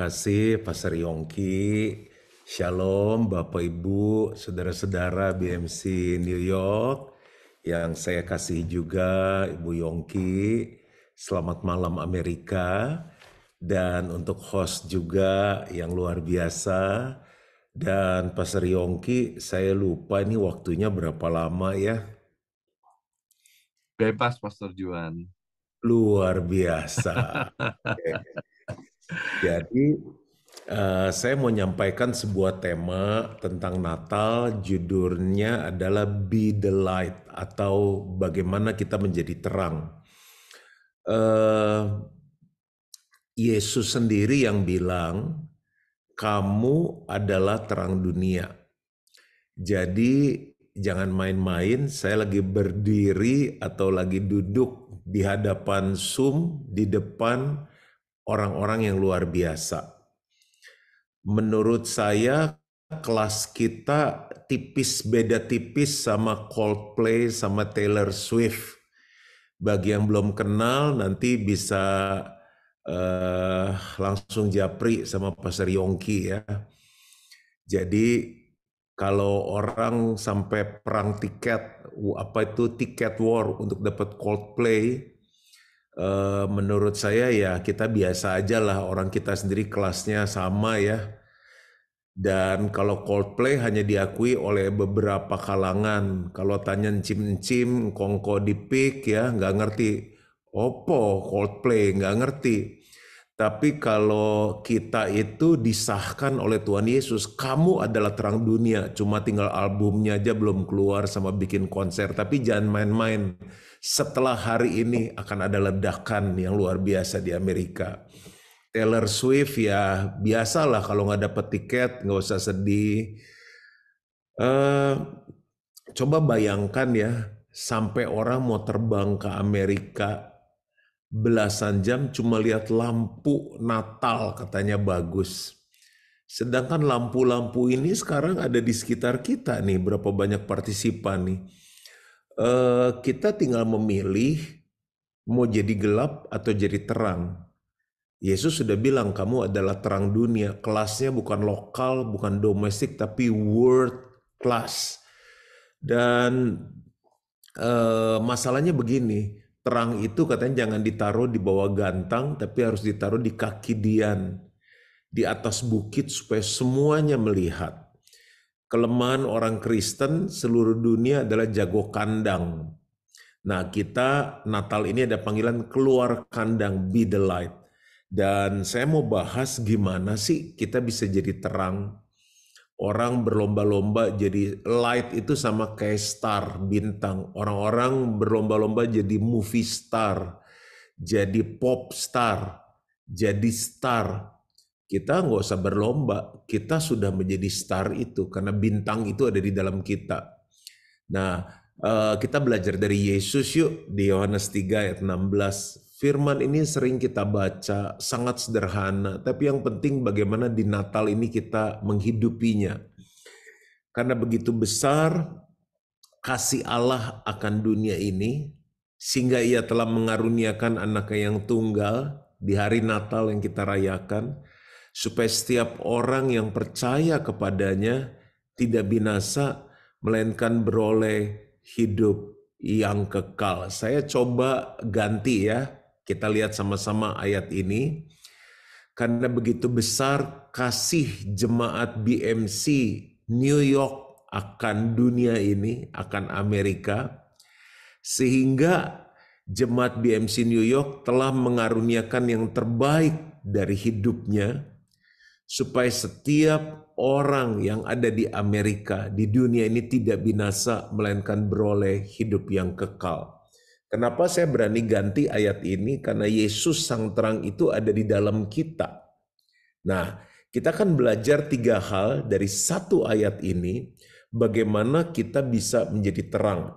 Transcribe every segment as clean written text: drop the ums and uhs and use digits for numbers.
kasih Pastor Yongki. Shalom Bapak Ibu, saudara-saudara BMC New York yang saya kasih juga Ibu Yongki. Selamat malam Amerika. Dan untuk host juga yang luar biasa. Dan Pastor Yongki, saya lupa ini waktunya berapa lama ya. Bebas, Pastor Juan. Luar biasa. Jadi saya mau menyampaikan sebuah tema tentang Natal, judulnya adalah Be the Light atau bagaimana kita menjadi terang. Eh, Yesus sendiri yang bilang, kamu adalah terang dunia. Jadi jangan main-main, saya lagi berdiri atau lagi duduk di hadapan Zoom di depan orang-orang yang luar biasa. Menurut saya kelas kita beda tipis sama Coldplay sama Taylor Swift. Bagi yang belum kenal nanti bisa langsung japri sama Pastor Yongki ya. Jadi kalau orang sampai perang tiket, apa itu tiket war untuk dapat Coldplay, menurut saya ya kita biasa aja lah, orang kita sendiri kelasnya sama ya. Dan kalau Coldplay hanya diakui oleh beberapa kalangan. Kalau tanya encim-encim, kongko dipik ya nggak ngerti. Opo Coldplay nggak ngerti. Tapi kalau kita itu disahkan oleh Tuhan Yesus, kamu adalah terang dunia. Cuma tinggal albumnya aja belum keluar sama bikin konser. Tapi jangan main-main. Setelah hari ini akan ada ledakan yang luar biasa di Amerika. Taylor Swift ya biasalah kalau nggak dapet tiket nggak usah sedih. Coba bayangkan ya sampai orang mau terbang ke Amerika belasan jam cuma lihat lampu Natal katanya bagus. Sedangkan lampu-lampu ini sekarang ada di sekitar kita nih, berapa banyak partisipan nih. Kita tinggal memilih mau jadi gelap atau jadi terang. Yesus sudah bilang kamu adalah terang dunia. Kelasnya bukan lokal, bukan domestik, tapi world class. Dan masalahnya begini, terang itu katanya jangan ditaruh di bawah gantang, tapi harus ditaruh di kaki Dian, di atas bukit supaya semuanya melihat. Kelemahan orang Kristen seluruh dunia adalah jago kandang. Nah kita Natal ini ada panggilan keluar kandang, be the light. Dan saya mau bahas gimana sih kita bisa jadi terang. Orang berlomba-lomba jadi light itu sama kayak star, bintang. Orang-orang berlomba-lomba jadi movie star, jadi pop star, jadi star. Kita nggak usah berlomba, kita sudah menjadi star itu karena bintang itu ada di dalam kita. Nah, kita belajar dari Yesus yuk di Yohanes 3 ayat 16. Firman ini sering kita baca, sangat sederhana, tapi yang penting bagaimana di Natal ini kita menghidupinya. Karena begitu besar kasih Allah akan dunia ini, sehingga ia telah mengaruniakan anaknya yang tunggal di hari Natal yang kita rayakan, supaya setiap orang yang percaya kepadanya tidak binasa, melainkan beroleh hidup yang kekal. Saya coba ganti ya, kita lihat sama-sama ayat ini. Karena begitu besar kasih jemaat BMC New York akan dunia ini, akan Amerika, sehingga jemaat BMC New York telah mengaruniakan yang terbaik dari hidupnya, supaya setiap orang yang ada di Amerika, di dunia ini tidak binasa, melainkan beroleh hidup yang kekal. Kenapa saya berani ganti ayat ini? Karena Yesus sang terang itu ada di dalam kita. Nah, kita akan belajar 3 hal dari satu ayat ini, bagaimana kita bisa menjadi terang.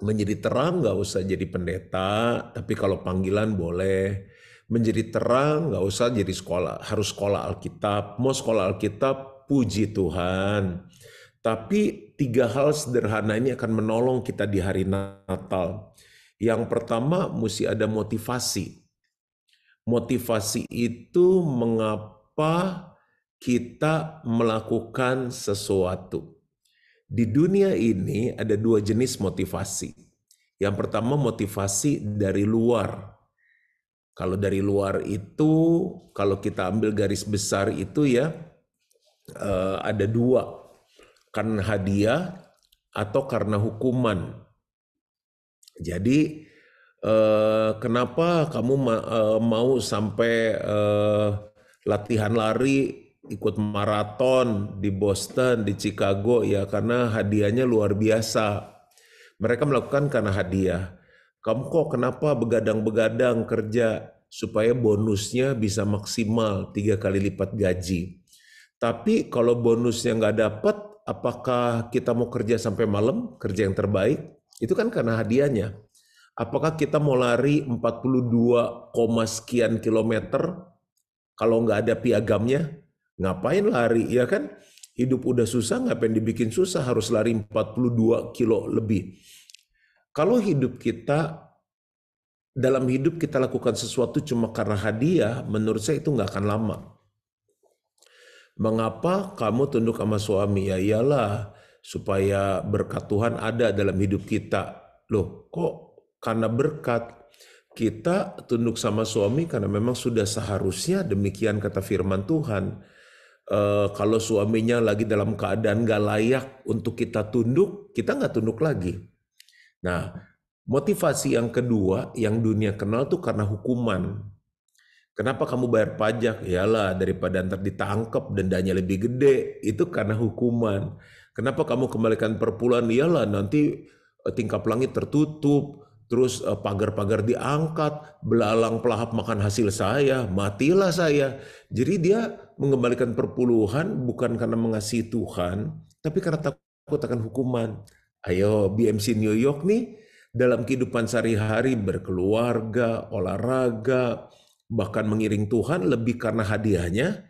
Menjadi terang nggak usah jadi pendeta, tapi kalau panggilan boleh. Menjadi terang nggak usah jadi sekolah, harus sekolah Alkitab. Mau sekolah Alkitab, puji Tuhan. Tapi 3 hal sederhana ini akan menolong kita di hari Natal. Yang pertama, mesti ada motivasi. Motivasi itu mengapa kita melakukan sesuatu. Di dunia ini ada dua jenis motivasi. Yang pertama motivasi dari luar. Kalau dari luar itu, kalau kita ambil garis besar itu ya, ada dua. Karena hadiah atau karena hukuman. Jadi kenapa kamu mau sampai latihan lari, ikut maraton di Boston, di Chicago ya karena hadiahnya luar biasa. Mereka melakukan karena hadiah. Kamu kok kenapa begadang-begadang kerja supaya bonusnya bisa maksimal 3 kali lipat gaji. Tapi kalau bonusnya nggak dapat, apakah kita mau kerja sampai malam, kerja yang terbaik? Itu kan karena hadiahnya. Apakah kita mau lari 42, sekian kilometer kalau nggak ada piagamnya? Ngapain lari, ya kan? Hidup udah susah, ngapain dibikin susah harus lari 42 kilo lebih. Kalau dalam hidup kita lakukan sesuatu cuma karena hadiah, menurut saya itu nggak akan lama. Mengapa kamu tunduk sama suami? Ya iyalah, supaya berkat Tuhan ada dalam hidup kita. Loh, kok karena berkat kita tunduk sama suami karena memang sudah seharusnya demikian kata firman Tuhan. Kalau suaminya lagi dalam keadaan gak layak untuk kita tunduk, kita nggak tunduk lagi. Nah, motivasi yang kedua yang dunia kenal tuh karena hukuman. Kenapa kamu bayar pajak? Iyalah, daripada ntar ditangkap dendanya lebih gede. Itu karena hukuman. Kenapa kamu kembalikan perpuluhan? Iyalah, nanti tingkap langit tertutup. Terus pagar-pagar diangkat. Belalang pelahap makan hasil saya. Matilah saya. Jadi dia mengembalikan perpuluhan bukan karena mengasihi Tuhan. Tapi karena takut akan hukuman. Ayo, BMC New York nih. Dalam kehidupan sehari-hari berkeluarga, olahraga, bahkan mengiring Tuhan lebih karena hadiahnya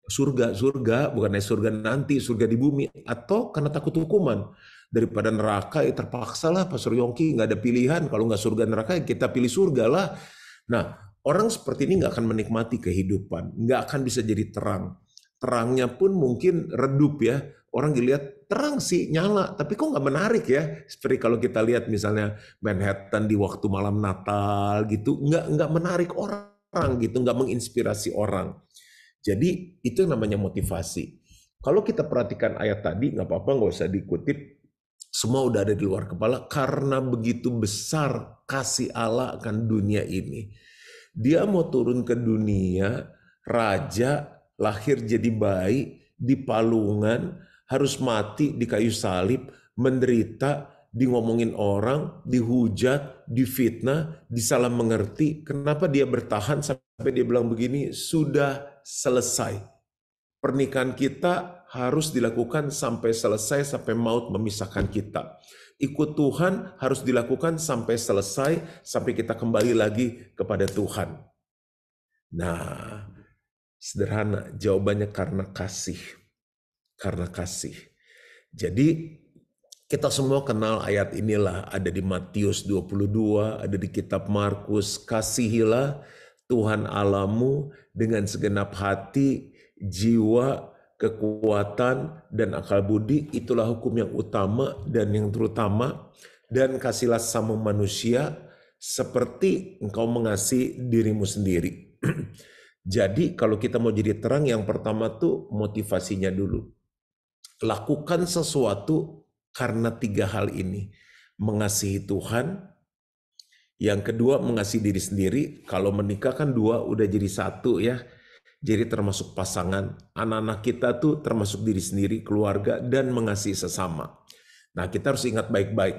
surga bukan surga nanti, surga di bumi, atau karena takut hukuman. Daripada neraka ya terpaksa lah Pastor Yongki, nggak ada pilihan, kalau nggak surga neraka ya kita pilih surga lah. Nah, orang seperti ini nggak akan menikmati kehidupan, nggak akan bisa jadi terang. Terangnya pun mungkin redup ya. Orang dilihat terang sih nyala, tapi kok nggak menarik ya? Seperti kalau kita lihat misalnya Manhattan di waktu malam Natal gitu, nggak menarik orang gitu, nggak menginspirasi orang. Jadi itu yang namanya motivasi. Kalau kita perhatikan ayat tadi, nggak apa-apa, nggak usah dikutip. Semua udah ada di luar kepala karena begitu besar kasih Allah akan dunia ini. Dia mau turun ke dunia, raja, lahir jadi bayi, dipalungan, harus mati di kayu salib, menderita, di ngomongin orang, dihujat, difitnah, disalah mengerti. Kenapa dia bertahan sampai dia bilang begini, sudah selesai. Pernikahan kita harus dilakukan sampai selesai, sampai maut memisahkan kita. Ikut Tuhan harus dilakukan sampai selesai, sampai kita kembali lagi kepada Tuhan. Nah, sederhana, jawabannya karena kasih. Karena kasih. Jadi kita semua kenal ayat inilah, ada di Matius 22, ada di kitab Markus. Kasihilah Tuhan Allahmu dengan segenap hati, jiwa, kekuatan, dan akal budi. Itulah hukum yang utama dan yang terutama. Dan kasihlah sama manusia seperti engkau mengasihi dirimu sendiri. Jadi kalau kita mau jadi terang, yang pertama tuh motivasinya dulu. Lakukan sesuatu karena 3 hal ini. Mengasihi Tuhan, yang kedua mengasihi diri sendiri. Kalau menikah kan 2 udah jadi 1 ya. Jadi termasuk pasangan, anak-anak kita tuh termasuk diri sendiri, keluarga, dan mengasihi sesama. Nah, kita harus ingat baik-baik.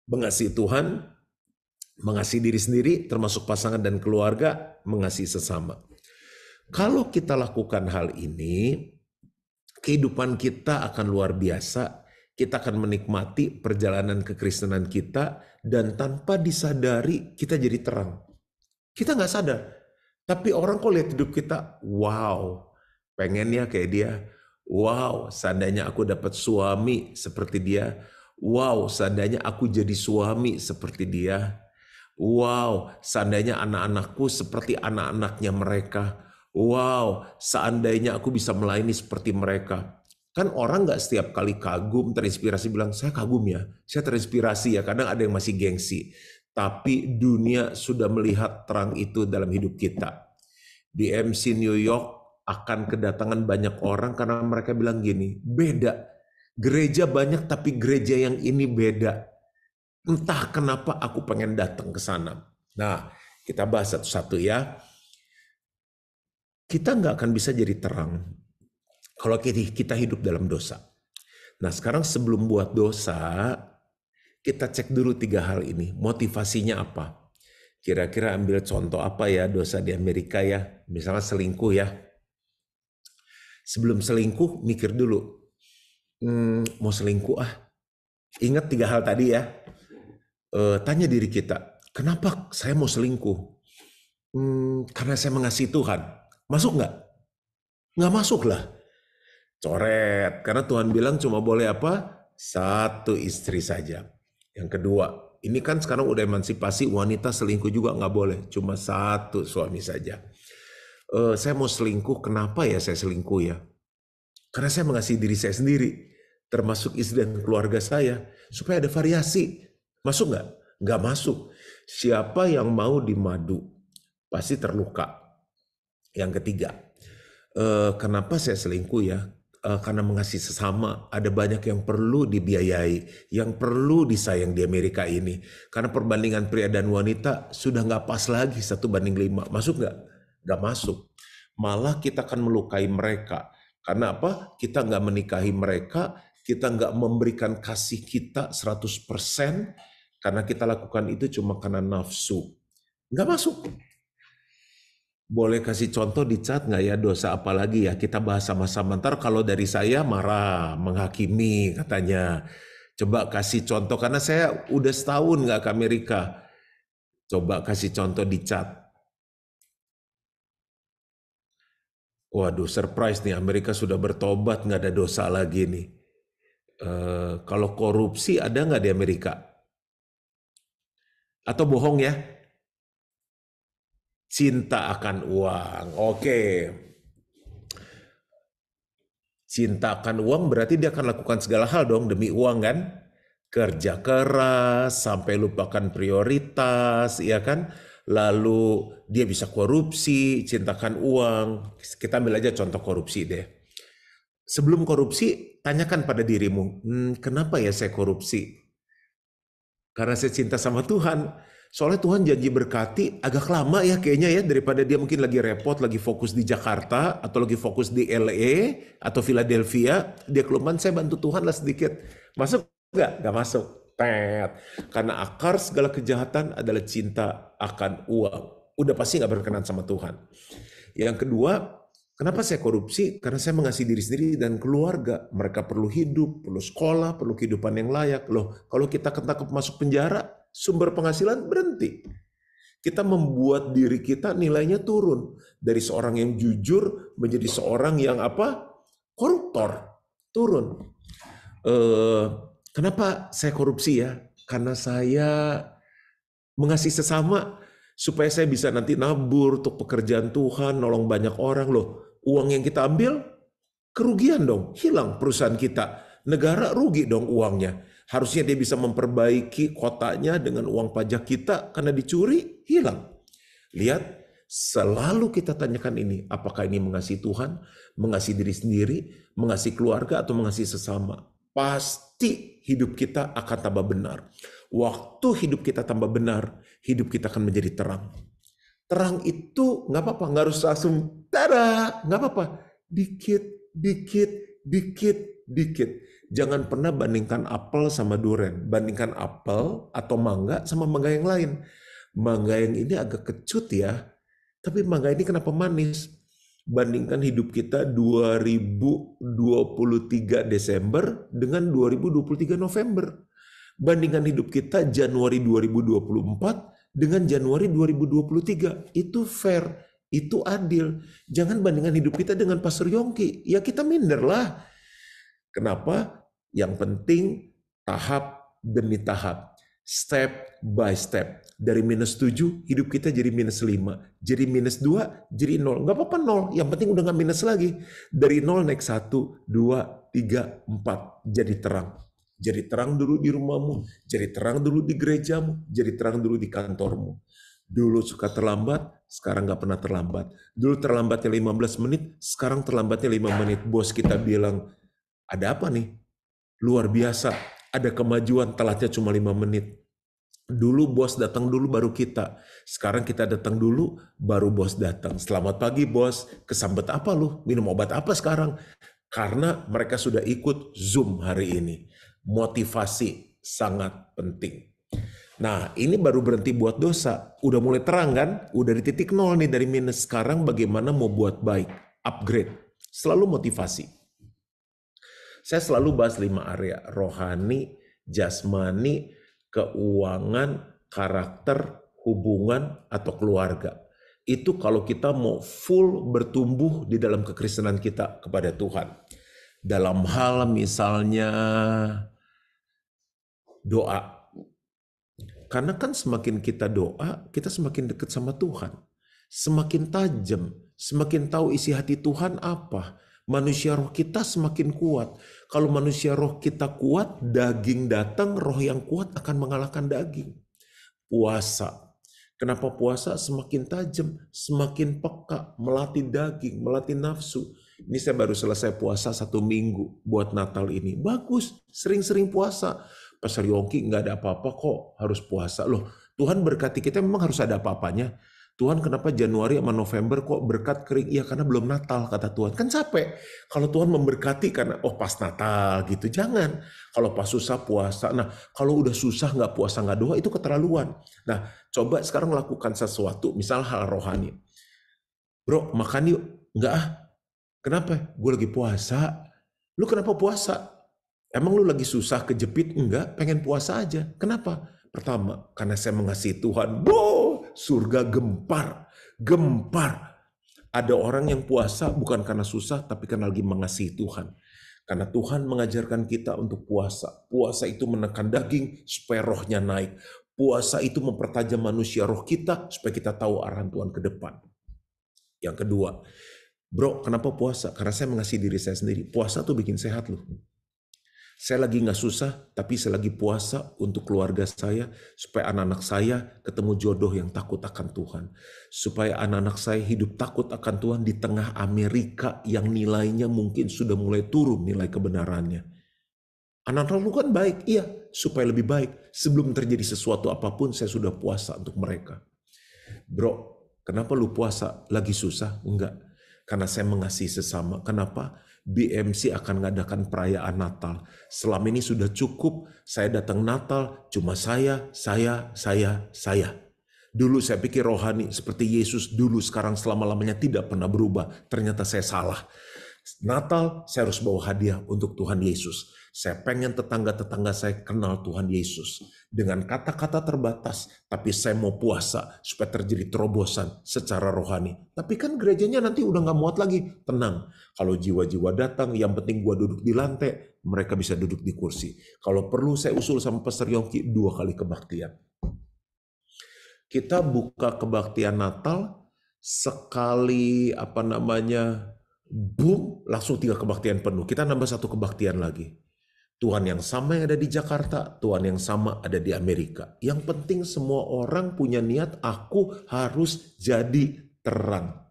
Mengasihi Tuhan, mengasihi diri sendiri, termasuk pasangan dan keluarga, mengasihi sesama. Kalau kita lakukan hal ini, kehidupan kita akan luar biasa. Kita akan menikmati perjalanan kekristenan kita, dan tanpa disadari kita jadi terang. Kita nggak sadar, tapi orang kok lihat hidup kita, wow, pengennya kayak dia. Wow, seandainya aku dapat suami seperti dia. Wow, seandainya aku jadi suami seperti dia. Wow, seandainya anak-anakku seperti anak-anaknya mereka. Wow, seandainya aku bisa melayani seperti mereka. Kan orang nggak setiap kali kagum, terinspirasi bilang, saya kagum ya, saya terinspirasi ya. Kadang ada yang masih gengsi. Tapi dunia sudah melihat terang itu dalam hidup kita. Di MC New York akan kedatangan banyak orang karena mereka bilang gini, beda. Gereja banyak tapi gereja yang ini beda. Entah kenapa aku pengen datang ke sana. Nah, kita bahas satu-satu ya. Kita nggak akan bisa jadi terang kalau kita hidup dalam dosa. Nah, sekarang sebelum buat dosa, kita cek dulu 3 hal ini. Motivasinya apa? Kira-kira ambil contoh apa ya dosa di Amerika ya? Misalnya selingkuh ya. Sebelum selingkuh, mikir dulu. Mau selingkuh ah. Ingat 3 hal tadi ya. Tanya diri kita, kenapa saya mau selingkuh? Karena saya mengasihi Tuhan. Masuk nggak? Nggak masuk lah. Coret. Karena Tuhan bilang cuma boleh apa? 1 istri saja. Yang kedua, ini kan sekarang udah emansipasi, wanita selingkuh juga nggak boleh. Cuma 1 suami saja. Saya mau selingkuh, kenapa ya saya selingkuh ya? Karena saya mengasihi diri saya sendiri, termasuk istri dan keluarga saya, supaya ada variasi. Masuk nggak? Nggak masuk. Siapa yang mau dimadu, pasti terluka. Yang ketiga, kenapa saya selingkuh ya? Karena mengasihi sesama, ada banyak yang perlu dibiayai, yang perlu disayang di Amerika ini. Karena perbandingan pria dan wanita sudah nggak pas lagi 1:5. Masuk nggak? Nggak masuk. Malah kita akan melukai mereka. Karena apa? Kita nggak menikahi mereka, kita nggak memberikan kasih kita 100%, karena kita lakukan itu cuma karena nafsu. Nggak masuk. Boleh kasih contoh di chat nggak ya dosa apa lagi ya? Kita bahas sama-sama. Ntar kalau dari saya marah, menghakimi katanya. Coba kasih contoh, karena saya udah setahun nggak ke Amerika. Coba kasih contoh di chat. Waduh, surprise nih, Amerika sudah bertobat, nggak ada dosa lagi nih. Kalau korupsi ada nggak di Amerika? Atau bohong ya? Cinta akan uang. Oke. Cinta akan uang berarti dia akan lakukan segala hal dong demi uang kan? Kerja keras sampai lupakan prioritas, ya kan? Lalu dia bisa korupsi, cintakan uang. Kita ambil aja contoh korupsi deh. Sebelum korupsi, tanyakan pada dirimu, kenapa ya saya korupsi? Karena saya cinta sama Tuhan. Soalnya Tuhan janji berkati agak lama ya kayaknya ya, daripada dia mungkin lagi repot, lagi fokus di Jakarta, atau lagi fokus di LA, atau Philadelphia, dia kelemahan saya bantu Tuhan lah sedikit. Masuk nggak? Nggak masuk. Tet. Karena akar segala kejahatan adalah cinta akan uang. Udah pasti nggak berkenan sama Tuhan. Yang kedua, kenapa saya korupsi? Karena saya mengasihi diri sendiri dan keluarga. Mereka perlu hidup, perlu sekolah, perlu kehidupan yang layak. Loh, kalau kita ketangkep masuk penjara, sumber penghasilan berhenti. Kita membuat diri kita nilainya turun. Dari seorang yang jujur menjadi seorang yang apa? Koruptor. Turun. Kenapa saya korupsi ya? Karena saya mengasihi sesama, supaya saya bisa nanti nabur untuk pekerjaan Tuhan, nolong banyak orang. Loh, uang yang kita ambil, kerugian dong, hilang perusahaan kita. Negara rugi dong uangnya. Harusnya dia bisa memperbaiki kotanya dengan uang pajak kita, karena dicuri, hilang. Lihat, selalu kita tanyakan ini, apakah ini mengasihi Tuhan, mengasihi diri sendiri, mengasihi keluarga, atau mengasihi sesama. Pasti hidup kita akan tambah benar. Waktu hidup kita tambah benar, hidup kita akan menjadi terang. Terang itu nggak apa-apa, nggak harus langsung tada, nggak apa-apa. Dikit, dikit, dikit, dikit. Jangan pernah bandingkan apel sama durian. Bandingkan apel atau mangga sama mangga yang lain. Mangga yang ini agak kecut ya, tapi mangga ini kenapa manis? Bandingkan hidup kita 2023 Desember dengan 2023 November. Bandingkan hidup kita Januari 2024 dengan Januari 2023. Itu fair, itu adil. Jangan bandingkan hidup kita dengan Pastor Yongki. Ya kita minder lah. Kenapa? Yang penting tahap demi tahap. Step by step. Dari minus 7, hidup kita jadi minus 5. Jadi minus 2, jadi 0. Nggak apa-apa 0, yang penting udah nggak minus lagi. Dari 0 naik 1, 2, 3, 4. Jadi terang. Jadi terang dulu di rumahmu, jadi terang dulu di gerejamu, jadi terang dulu di kantormu. Dulu suka terlambat, sekarang nggak pernah terlambat. Dulu terlambatnya 15 menit, sekarang terlambatnya 5 menit. Bos kita bilang, ada apa nih? Luar biasa, ada kemajuan, telatnya cuma 5 menit. Dulu bos datang dulu baru kita. Sekarang kita datang dulu baru bos datang. Selamat pagi bos, kesambet apa lu? Minum obat apa sekarang? Karena mereka sudah ikut Zoom hari ini. Motivasi sangat penting. Nah, ini baru berhenti buat dosa. Udah mulai terang kan? Udah di titik nol nih dari minus. Sekarang bagaimana mau buat baik? Upgrade. Selalu motivasi. Saya selalu bahas 5 area. Rohani, jasmani, keuangan, karakter, hubungan, atau keluarga. Itu kalau kita mau full bertumbuh di dalam kekristenan kita kepada Tuhan. Dalam hal misalnya doa. Karena kan semakin kita doa, kita semakin dekat sama Tuhan. Semakin tajam, semakin tahu isi hati Tuhan apa. Manusia roh kita semakin kuat. Kalau manusia roh kita kuat, daging datang, roh yang kuat akan mengalahkan daging. Puasa. Kenapa puasa semakin tajam, semakin peka, melatih daging, melatih nafsu. Ini saya baru selesai puasa 1 minggu buat Natal ini. Bagus, sering-sering puasa. Pastor Yongki nggak ada apa-apa kok, harus puasa. Loh, Tuhan berkati kita memang harus ada apa-apanya. Tuhan kenapa Januari sama November kok berkat kering? Iya karena belum Natal kata Tuhan. Kan capek. Kalau Tuhan memberkati karena pas Natal gitu. Jangan. Kalau pas susah puasa. Nah kalau udah susah nggak puasa nggak doa itu keterlaluan. Nah coba sekarang lakukan sesuatu. Misal hal rohani. Bro makan yuk. Nggak ah. Kenapa? Gue lagi puasa. Lu kenapa puasa? Emang lu lagi susah kejepit? Enggak, pengen puasa aja. Kenapa? Pertama, karena saya mengasihi Tuhan. Surga gempar. Gempar. Ada orang yang puasa bukan karena susah, tapi karena lagi mengasihi Tuhan. Karena Tuhan mengajarkan kita untuk puasa. Puasa itu menekan daging supaya rohnya naik. Puasa itu mempertajam manusia roh kita supaya kita tahu arahan Tuhan ke depan. Yang kedua, bro, kenapa puasa? Karena saya mengasihi diri saya sendiri. Puasa tuh bikin sehat loh. Saya lagi nggak susah, tapi saya lagi puasa untuk keluarga saya, supaya anak-anak saya ketemu jodoh yang takut akan Tuhan. Supaya anak-anak saya hidup takut akan Tuhan di tengah Amerika yang nilainya mungkin sudah mulai turun nilai kebenarannya. Anak-anak lu kan baik, iya, supaya lebih baik. Sebelum terjadi sesuatu apapun, saya sudah puasa untuk mereka. Bro, kenapa lu puasa? Lagi susah? Enggak. Karena saya mengasihi sesama. Kenapa? BMC akan mengadakan perayaan Natal. Selama ini sudah cukup, saya datang Natal, cuma saya. Dulu saya pikir rohani seperti Yesus dulu, sekarang selama-lamanya tidak pernah berubah. Ternyata saya salah. Natal, saya harus bawa hadiah untuk Tuhan Yesus. Saya pengen tetangga-tetangga saya kenal Tuhan Yesus. Dengan kata-kata terbatas, tapi saya mau puasa supaya terjadi terobosan secara rohani. Tapi kan gerejanya nanti udah gak muat lagi. Tenang, kalau jiwa-jiwa datang, yang penting gua duduk di lantai, mereka bisa duduk di kursi. Kalau perlu saya usul sama Pastor Yongki 2 kali kebaktian. Kita buka kebaktian Natal, sekali boom, langsung 3 kebaktian penuh. Kita nambah 1 kebaktian lagi. Tuhan yang sama yang ada di Jakarta, Tuhan yang sama ada di Amerika. Yang penting semua orang punya niat, aku harus jadi terang.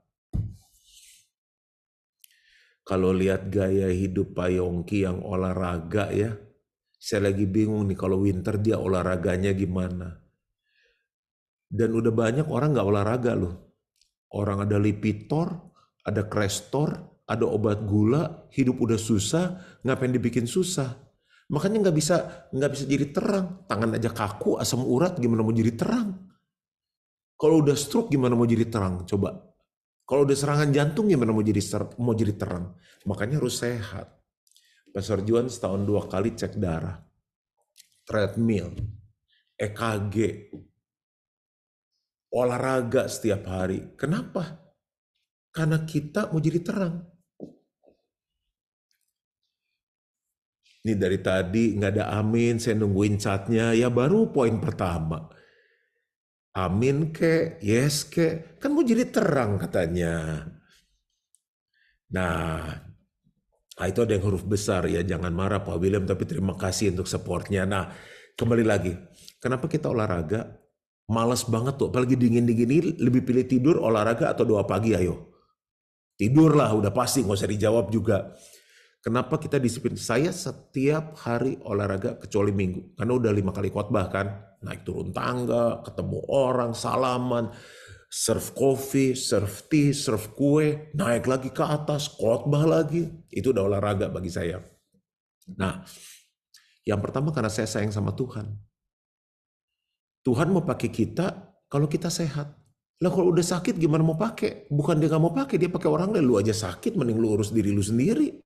Kalau lihat gaya hidup Pak Yongki yang olahraga ya, saya lagi bingung nih kalau winter dia olahraganya gimana. Dan udah banyak orang gak olahraga loh. Orang ada Lipitor, ada Crestor, ada obat gula, hidup udah susah, ngapain dibikin susah? Makanya nggak bisa jadi terang. Tangan aja kaku, asam urat, gimana mau jadi terang? Kalau udah stroke gimana mau jadi terang? Coba. Kalau udah serangan jantung gimana mau jadi terang? Makanya harus sehat. Pastor Juan setahun 2 kali cek darah, treadmill, EKG, olahraga setiap hari. Kenapa? Karena kita mau jadi terang. Ini dari tadi nggak ada amin, saya nungguin chatnya. Ya baru poin pertama. Amin ke, yes ke, kan mau jadi terang katanya. Nah, itu ada yang huruf besar ya, jangan marah Pak William, tapi terima kasih untuk supportnya. Nah, kembali lagi, kenapa kita olahraga? Males banget tuh, apalagi dingin-dingin ini, lebih pilih tidur, olahraga, atau doa pagi, ayo. Tidur lah, udah pasti, nggak usah dijawab juga. Kenapa kita disiplin? Saya setiap hari olahraga kecuali Minggu, karena udah 5 kali khotbah kan, naik turun tangga, ketemu orang, salaman, serve kopi, serve tea, serve kue, naik lagi ke atas, khotbah lagi. Itu udah olahraga bagi saya. Nah, yang pertama karena saya sayang sama Tuhan. Tuhan mau pakai kita kalau kita sehat. Lah kalau udah sakit gimana mau pakai? Bukan dia nggak mau pakai, dia pakai orang lain. Lu aja sakit, mending lu urus diri lu sendiri.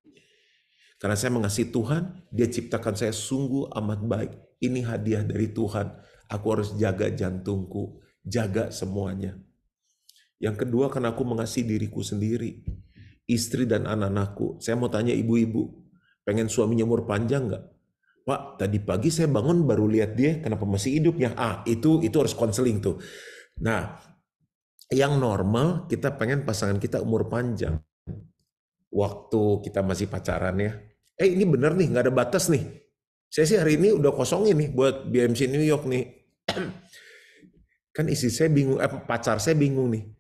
Karena saya mengasihi Tuhan, dia ciptakan saya sungguh amat baik. Ini hadiah dari Tuhan. Aku harus jaga jantungku, jaga semuanya. Yang kedua, karena aku mengasihi diriku sendiri, istri dan anak-anakku. Saya mau tanya ibu-ibu, pengen suaminya umur panjang nggak? Pak, tadi pagi saya bangun baru lihat dia, kenapa masih hidupnya? Itu harus konseling tuh. Nah, yang normal kita pengen pasangan kita umur panjang. Waktu kita masih pacaran ya. Ini bener nih, nggak ada batas nih. Saya sih hari ini udah kosongin nih buat BMC New York nih. Kan istri saya bingung, pacar saya bingung nih.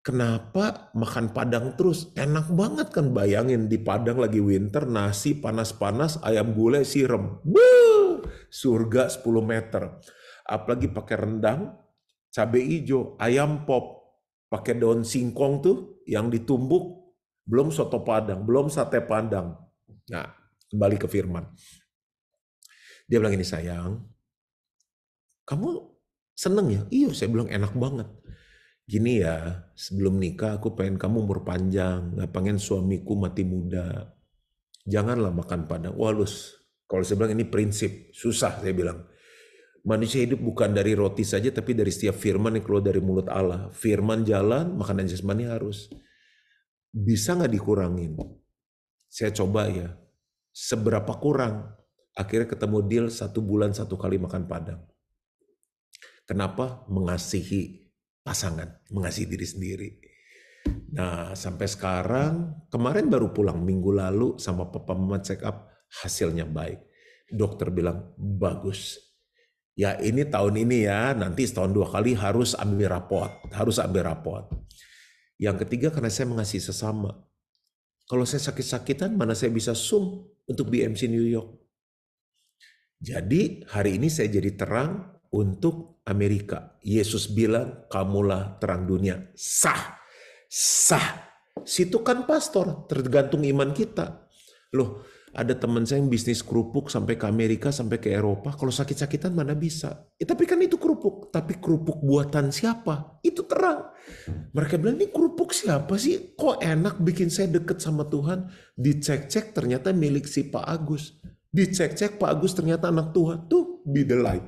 Kenapa makan Padang terus? Enak banget kan, bayangin di Padang lagi winter, nasi panas-panas, ayam gulai siram. Buh, surga 10 meter. Apalagi pakai rendang, cabai hijau, ayam pop, pakai daun singkong tuh yang ditumbuk, belum soto Padang, belum sate Padang. Nah, kembali ke Firman. Dia bilang ini, sayang, kamu seneng ya? Iya, saya bilang enak banget. Gini ya, sebelum nikah aku pengen kamu umur panjang, nggak pengen suamiku mati muda. Janganlah makan Padang. Walus, kalau saya bilang ini prinsip, susah saya bilang. Manusia hidup bukan dari roti saja, tapi dari setiap firman yang keluar dari mulut Allah. Firman jalan, makanan jasmani harus. Bisa nggak dikurangin? Saya coba ya, seberapa kurang? Akhirnya ketemu deal 1 bulan 1 kali makan Padang. Kenapa? Mengasihi pasangan, mengasihi diri sendiri. Nah, sampai sekarang, kemarin baru pulang minggu lalu sama papa mama check up, hasilnya baik. Dokter bilang, bagus. Ya ini tahun ini ya, nanti setahun 2 kali harus ambil rapot. Yang ketiga, karena saya mengasihi sesama. Kalau saya sakit-sakitan, mana saya bisa Zoom untuk BMC New York. Jadi hari ini saya jadi terang untuk Amerika. Yesus bilang, kamulah terang dunia. Sah. Situ kan pastor, tergantung iman kita. Loh, ada teman saya yang bisnis kerupuk sampai ke Amerika, sampai ke Eropa. Kalau sakit-sakitan mana bisa? Tapi kan itu kerupuk. Tapi kerupuk buatan siapa? Itu terang. Mereka bilang, ini kerupuk siapa sih? Kok enak bikin saya deket sama Tuhan? Dicek-cek ternyata milik si Pak Agus. Dicek-cek Pak Agus ternyata anak Tuhan. Tuh, be the light.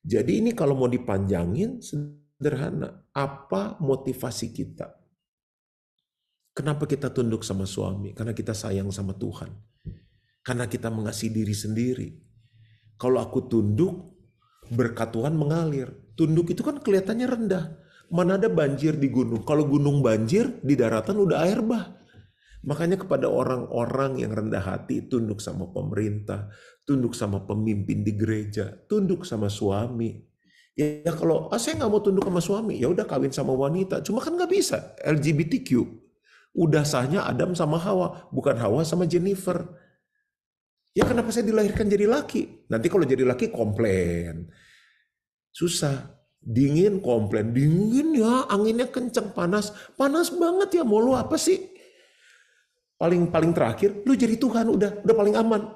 Jadi ini kalau mau dipanjangin, sederhana. Apa motivasi kita? Kenapa kita tunduk sama suami? Karena kita sayang sama Tuhan. Karena kita mengasihi diri sendiri. Kalau aku tunduk, berkat Tuhan mengalir. Tunduk itu kan kelihatannya rendah. Mana ada banjir di gunung? Kalau gunung banjir, di daratan udah air bah. Makanya kepada orang-orang yang rendah hati, tunduk sama pemerintah, tunduk sama pemimpin di gereja, tunduk sama suami. Ya kalau saya nggak mau tunduk sama suami, ya udah kawin sama wanita. Cuma kan nggak bisa, LGBTQ. Udah sahnya Adam sama Hawa, bukan Hawa sama Jennifer. Ya kenapa saya dilahirkan jadi laki? Nanti kalau jadi laki komplain. Susah. Dingin komplain. Dingin ya, anginnya kenceng, panas. Panas banget ya, mau lu apa sih? Paling terakhir, lu jadi Tuhan, udah paling aman.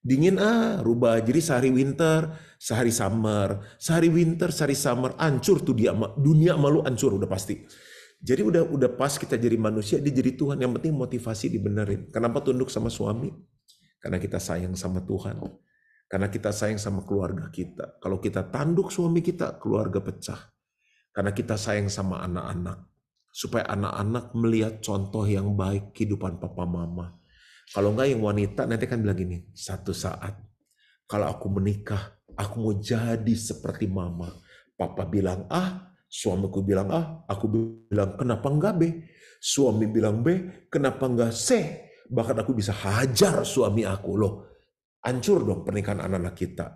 Dingin rubah. Jadi sehari winter, sehari summer. Sehari winter, sehari summer. Hancur tuh dia, dunia malu hancur udah pasti. Jadi udah pas kita jadi manusia, dia jadi Tuhan. Yang penting motivasi dibenerin. Kenapa tunduk sama suami? Karena kita sayang sama Tuhan. Karena kita sayang sama keluarga kita. Kalau kita tanduk suami kita, keluarga pecah. Karena kita sayang sama anak-anak. Supaya anak-anak melihat contoh yang baik kehidupan papa mama. Kalau enggak yang wanita nanti kan bilang gini, satu saat kalau aku menikah, aku mau jadi seperti mama. Papa bilang A, suamiku bilang A, aku bilang kenapa enggak B? Suami bilang B, kenapa enggak C? Bahkan aku bisa hajar suami aku. Loh, hancur dong pernikahan anak-anak kita.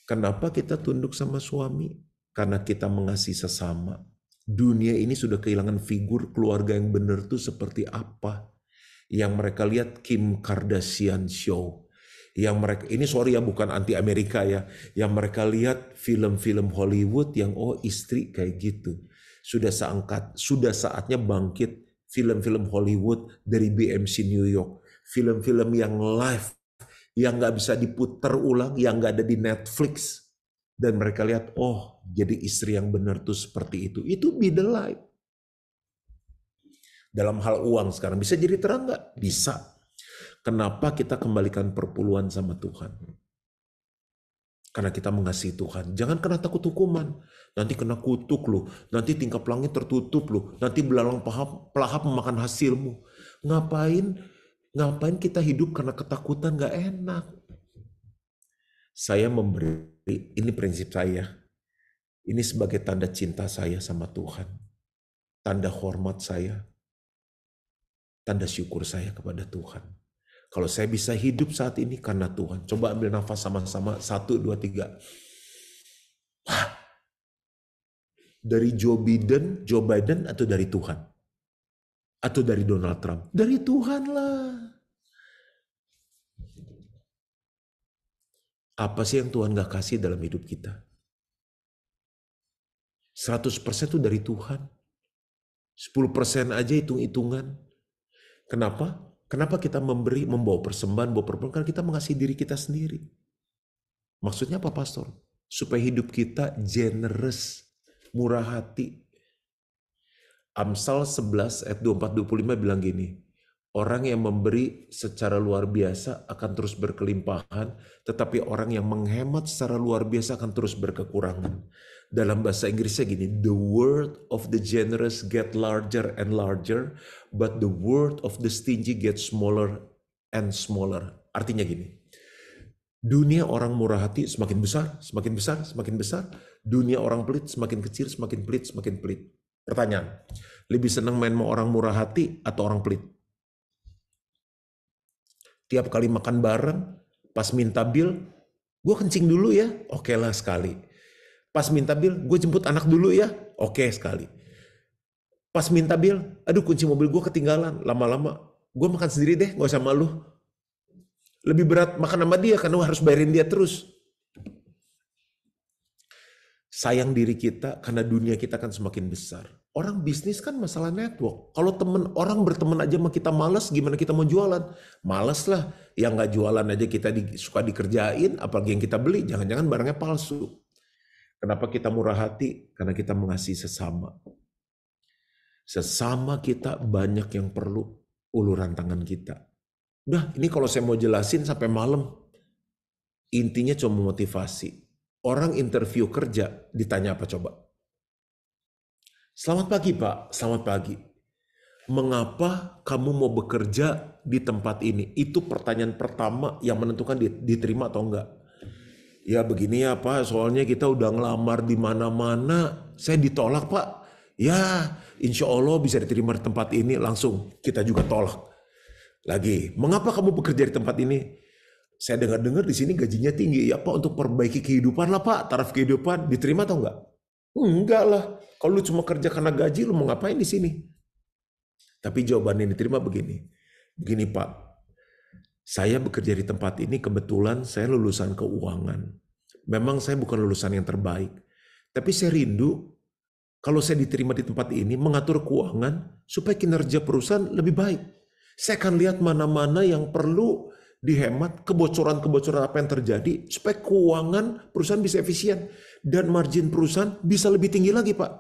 Kenapa kita tunduk sama suami? Karena kita mengasihi sesama. Dunia ini sudah kehilangan figur keluarga yang benar tuh seperti apa. Yang mereka lihat Kim Kardashian show. Yang mereka, ini sorry ya bukan anti Amerika ya. Yang mereka lihat film-film Hollywood yang istri kayak gitu. Sudah saatnya bangkit film-film Hollywood dari BMC New York. Film-film yang live, yang nggak bisa diputar ulang, yang nggak ada di Netflix. Dan mereka lihat, jadi istri yang benar tuh seperti itu. Itu be the light. Dalam hal uang sekarang, bisa jadi terang nggak? Bisa. Kenapa kita kembalikan perpuluhan sama Tuhan? Karena kita mengasihi Tuhan. Jangan kena takut hukuman. Nanti kena kutuk loh. Nanti tingkap langit tertutup loh. Nanti belalang pelahap memakan hasilmu. Ngapain kita hidup karena ketakutan gak enak? Saya memberi, ini prinsip saya. Ini sebagai tanda cinta saya sama Tuhan. Tanda hormat saya. Tanda syukur saya kepada Tuhan. Kalau saya bisa hidup saat ini karena Tuhan. Coba ambil nafas sama-sama. 1, 2, 3. Dari Joe Biden atau dari Tuhan? Atau dari Donald Trump? Dari Tuhan lah. Apa sih yang Tuhan gak kasih dalam hidup kita? 100% itu dari Tuhan. 10% aja hitung-hitungan. Kenapa? Kenapa kita membawa persembahan, karena kita mengasihi diri kita sendiri. Maksudnya apa, Pastor? Supaya hidup kita generous, murah hati. Amsal 11 ayat 24-25 bilang gini, orang yang memberi secara luar biasa akan terus berkelimpahan, tetapi orang yang menghemat secara luar biasa akan terus berkekurangan. Dalam bahasa Inggrisnya gini, the word of the generous get larger and larger, but the word of the stingy get smaller and smaller. Artinya gini, dunia orang murah hati semakin besar, semakin besar, semakin besar. Dunia orang pelit semakin kecil, semakin pelit, semakin pelit. Pertanyaan, lebih senang main sama orang murah hati atau orang pelit? Tiap kali makan bareng, pas minta bil, gue kencing dulu ya, oke lah sekali. Pas minta bil, gue jemput anak dulu ya, oke sekali. Pas minta bil, aduh kunci mobil gue ketinggalan, lama-lama gue makan sendiri deh, gak usah malu. Lebih berat makan sama dia karena harus bayarin dia terus. Sayang diri kita karena dunia kita kan semakin besar. Orang bisnis kan masalah network. Kalau orang berteman aja sama kita malas, gimana kita mau jualan? Malas lah. Yang gak jualan aja kita suka dikerjain, apalagi yang kita beli, jangan-jangan barangnya palsu. Kenapa kita murah hati? Karena kita mengasihi sesama. Sesama kita banyak yang perlu uluran tangan kita. Udah, ini kalau saya mau jelasin sampai malam. Intinya cuma motivasi. Orang interview kerja ditanya apa coba? Selamat pagi Pak, selamat pagi. Mengapa kamu mau bekerja di tempat ini? Itu pertanyaan pertama yang menentukan diterima atau enggak. Ya begini ya Pak, soalnya kita udah ngelamar di mana-mana, saya ditolak Pak. Ya insya Allah bisa diterima di tempat ini, langsung kita juga tolak. Lagi, mengapa kamu bekerja di tempat ini? Saya dengar-dengar di sini gajinya tinggi, ya Pak untuk perbaiki kehidupan lah Pak, taraf kehidupan, diterima atau enggak? Enggak lah, kalau lu cuma kerja karena gaji, lu mau ngapain di sini? Tapi jawaban yang diterima begini Pak. Saya bekerja di tempat ini, kebetulan saya lulusan keuangan. Memang saya bukan lulusan yang terbaik. Tapi saya rindu, kalau saya diterima di tempat ini, mengatur keuangan supaya kinerja perusahaan lebih baik. Saya akan lihat mana-mana yang perlu dihemat, kebocoran-kebocoran apa yang terjadi, supaya keuangan perusahaan bisa efisien. Dan margin perusahaan bisa lebih tinggi lagi, Pak.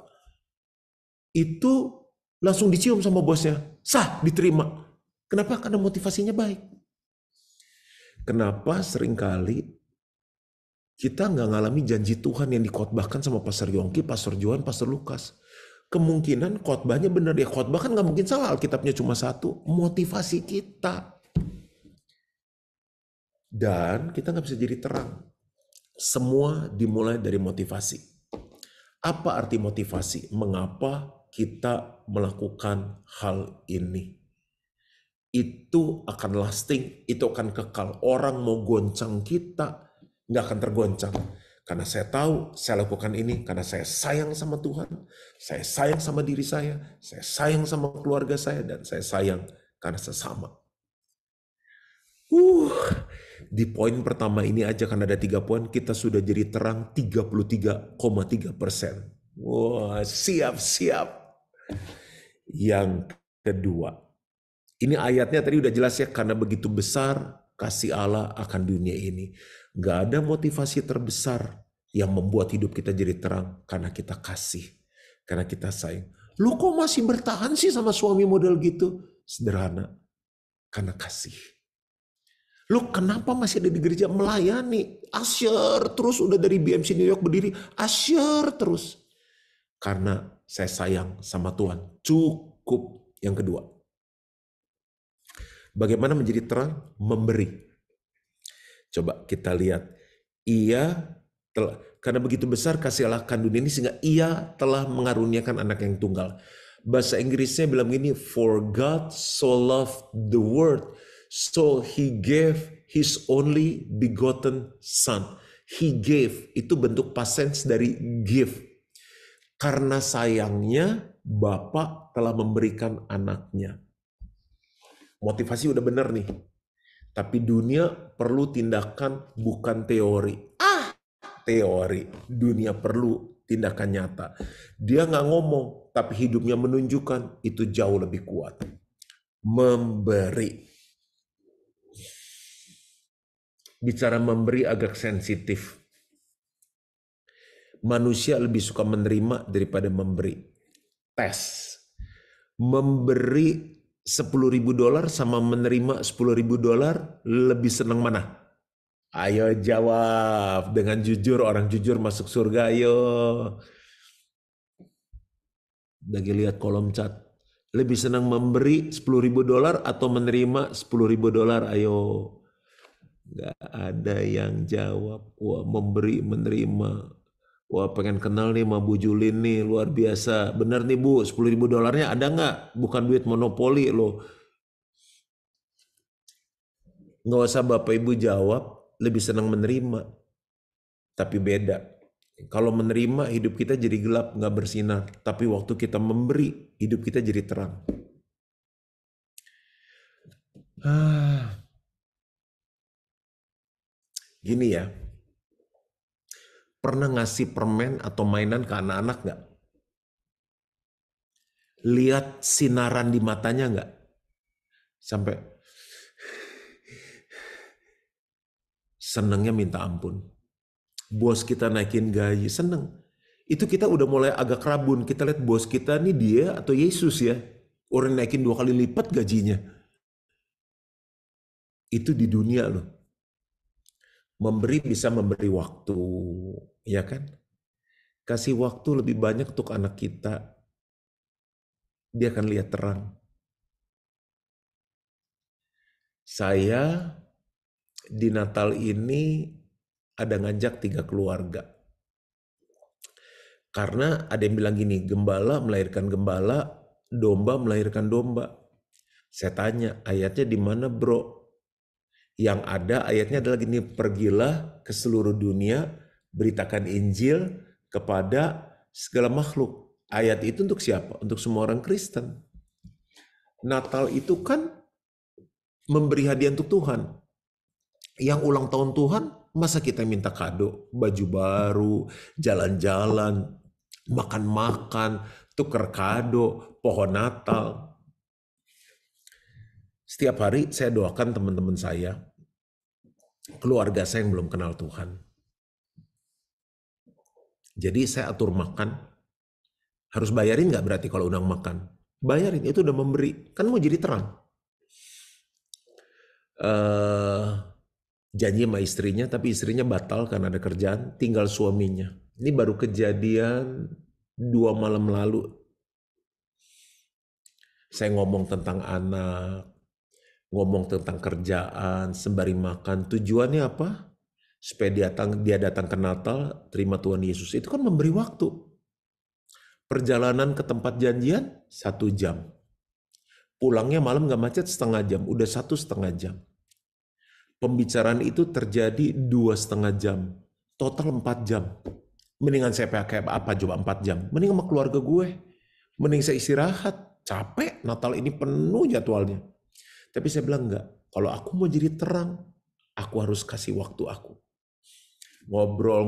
Itu langsung dicium sama bosnya. Sah, diterima. Kenapa? Karena motivasinya baik. Kenapa seringkali kita nggak ngalami janji Tuhan yang dikhotbahkan sama Pastor Yongki, Pastor Johan, Pastor Lukas? Kemungkinan khotbahnya benar ya, khotbah kan nggak mungkin salah, Alkitabnya cuma satu, motivasi kita. Dan kita nggak bisa jadi terang. Semua dimulai dari motivasi. Apa arti motivasi? Mengapa kita melakukan hal ini? Itu akan lasting, itu akan kekal. Orang mau goncang kita, nggak akan tergoncang. Karena saya tahu saya lakukan ini karena saya sayang sama Tuhan, saya sayang sama diri saya sayang sama keluarga saya, dan saya sayang karena sesama. Di poin pertama ini aja, kan ada 3 poin, kita sudah jadi terang 33,3%. Wah, siap-siap. Yang kedua, ini ayatnya tadi udah jelas ya, karena begitu besar kasih Allah akan dunia ini. Gak ada motivasi terbesar yang membuat hidup kita jadi terang, karena kita kasih, karena kita sayang. Lu kok masih bertahan sih sama suami model gitu? Sederhana, karena kasih. Lu kenapa masih ada di gereja melayani? Asyir terus, udah dari BMC New York berdiri, asyir terus. Karena saya sayang sama Tuhan. Cukup. Yang kedua, bagaimana menjadi terang? Memberi. Coba kita lihat. Ia telah, karena begitu besar kasih Allah akan dunia ini, sehingga ia telah mengaruniakan anak yang tunggal. Bahasa Inggrisnya bilang gini, for God so loved the world, so he gave his only begotten son. He gave, itu bentuk past tense dari give. Karena sayangnya Bapa telah memberikan anaknya. Motivasi udah bener nih. Tapi dunia perlu tindakan, bukan teori. Teori. Dunia perlu tindakan nyata. Dia nggak ngomong, tapi hidupnya menunjukkan, itu jauh lebih kuat. Memberi. Bicara memberi agak sensitif. Manusia lebih suka menerima daripada memberi. Tes. Memberi $10.000 sama menerima $10.000, lebih senang mana? Ayo jawab dengan jujur, orang jujur masuk surga, ayo. Lagi lihat kolom chat. Lebih senang memberi $10.000 atau menerima $10.000, ayo. Gak ada yang jawab. Wah, memberi, menerima. Wah, pengen kenal nih sama Bu Julin nih, luar biasa. Bener nih Bu, $10.000 ada nggak? Bukan duit monopoli loh. Nggak usah Bapak Ibu jawab, lebih senang menerima. Tapi beda. Kalau menerima, hidup kita jadi gelap, nggak bersinar. Tapi waktu kita memberi, hidup kita jadi terang. Gini ya, pernah ngasih permen atau mainan ke anak-anak nggak? Lihat sinaran di matanya nggak? Sampai senengnya minta ampun. Bos kita naikin gaji, seneng. Itu kita udah mulai agak rabun. Kita lihat bos kita nih, dia atau Yesus ya. Orang naikin 2 kali lipat gajinya. Itu di dunia loh. Memberi bisa memberi waktu, ya kan? Kasih waktu lebih banyak untuk anak kita. Dia akan lihat terang. Saya di Natal ini ada ngajak 3 keluarga. Karena ada yang bilang gini, gembala melahirkan gembala, domba melahirkan domba. Saya tanya, ayatnya di mana bro? Yang ada ayatnya adalah gini, pergilah ke seluruh dunia, beritakan Injil kepada segala makhluk. Ayat itu untuk siapa? Untuk semua orang Kristen. Natal itu kan memberi hadiah untuk Tuhan. Yang ulang tahun Tuhan, masa kita minta kado, baju baru, jalan-jalan, makan-makan, tuker kado, pohon Natal. Setiap hari saya doakan teman-teman saya, keluarga saya yang belum kenal Tuhan. Jadi saya atur makan, harus bayarin nggak berarti kalau undang makan? Bayarin, itu udah memberi. Kan mau jadi terang. Janji sama istrinya, tapi istrinya batal karena ada kerjaan, tinggal suaminya. Ini baru kejadian 2 malam lalu. Saya ngomong tentang anak, ngomong tentang kerjaan, sembari makan. Tujuannya apa? Supaya dia datang ke Natal, terima Tuhan Yesus. Itu kan memberi waktu. Perjalanan ke tempat janjian 1 jam. Pulangnya malam nggak macet 1/2 jam, udah 1,5 jam. Pembicaraan itu terjadi 2,5 jam, total 4 jam. Mendingan saya pakai apa coba 4 jam? Mending sama keluarga gue, mending saya istirahat, capek, Natal ini penuh jadwalnya. Tapi saya bilang enggak, kalau aku mau jadi terang, aku harus kasih waktu aku. Ngobrol,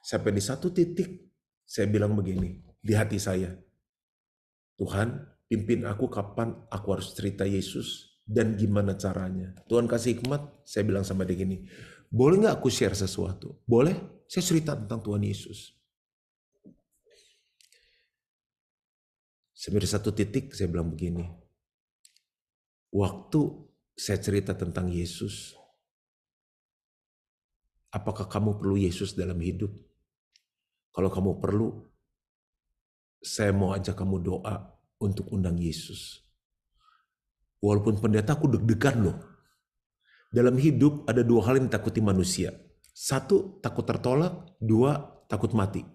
sampai di satu titik, saya bilang begini, di hati saya, Tuhan, pimpin aku kapan aku harus cerita Yesus dan gimana caranya. Tuhan kasih hikmat, saya bilang sama dia gini, boleh nggak aku share sesuatu? Boleh, saya cerita tentang Tuhan Yesus. Sampai di satu titik saya bilang begini, waktu saya cerita tentang Yesus, apakah kamu perlu Yesus dalam hidup? Kalau kamu perlu, saya mau ajak kamu doa untuk undang Yesus. Walaupun pendeta aku deg-degan loh. Dalam hidup ada 2 hal yang ditakuti manusia. 1, takut tertolak. 2, takut mati.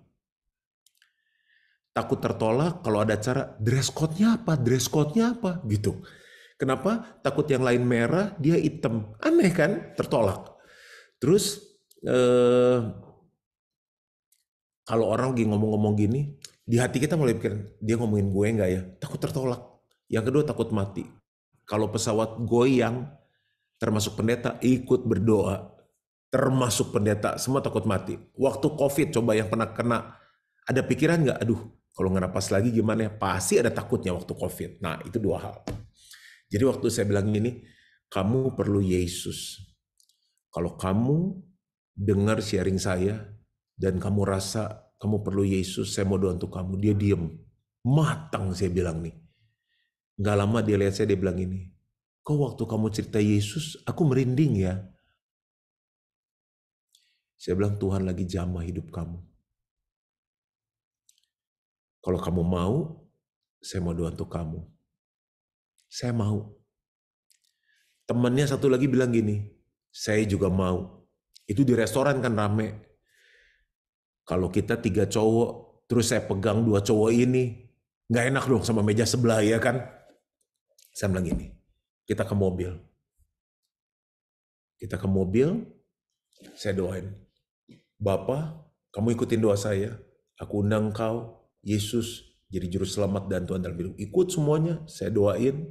Takut tertolak kalau ada acara, dress code-nya apa? Dress code-nya apa? Gitu. Kenapa? Takut yang lain merah, dia hitam. Aneh kan? Tertolak. Terus, kalau orang lagi ngomong-ngomong gini, di hati kita mulai pikir, dia ngomongin gue nggak ya? Takut tertolak. Yang kedua, takut mati. Kalau pesawat goyang, termasuk pendeta, ikut berdoa. Termasuk pendeta, semua takut mati. Waktu COVID, coba yang pernah kena, ada pikiran nggak? Aduh, kalau nggak napas lagi gimana ya? Pasti ada takutnya waktu COVID. Nah, itu 2 hal. Jadi waktu saya bilang gini, kamu perlu Yesus. Kalau kamu dengar sharing saya, dan kamu rasa kamu perlu Yesus, saya mau doa untuk kamu. Dia diem. Matang saya bilang nih. Nggak lama dia lihat saya, dia bilang ini, kok waktu kamu cerita Yesus, aku merinding ya. Saya bilang, Tuhan lagi jamah hidup kamu. Kalau kamu mau, saya mau doa untuk kamu. Saya mau. Temannya satu lagi bilang gini, saya juga mau. Itu di restoran kan rame. Kalau kita 3 cowok, terus saya pegang 2 cowok ini, nggak enak dong sama meja sebelah ya kan. Saya bilang gini, kita ke mobil. Kita ke mobil, saya doain. Bapak, kamu ikutin doa saya. Aku undang kau, Yesus, jadi juru selamat dan Tuhan dalam hidup. Ikut semuanya, saya doain.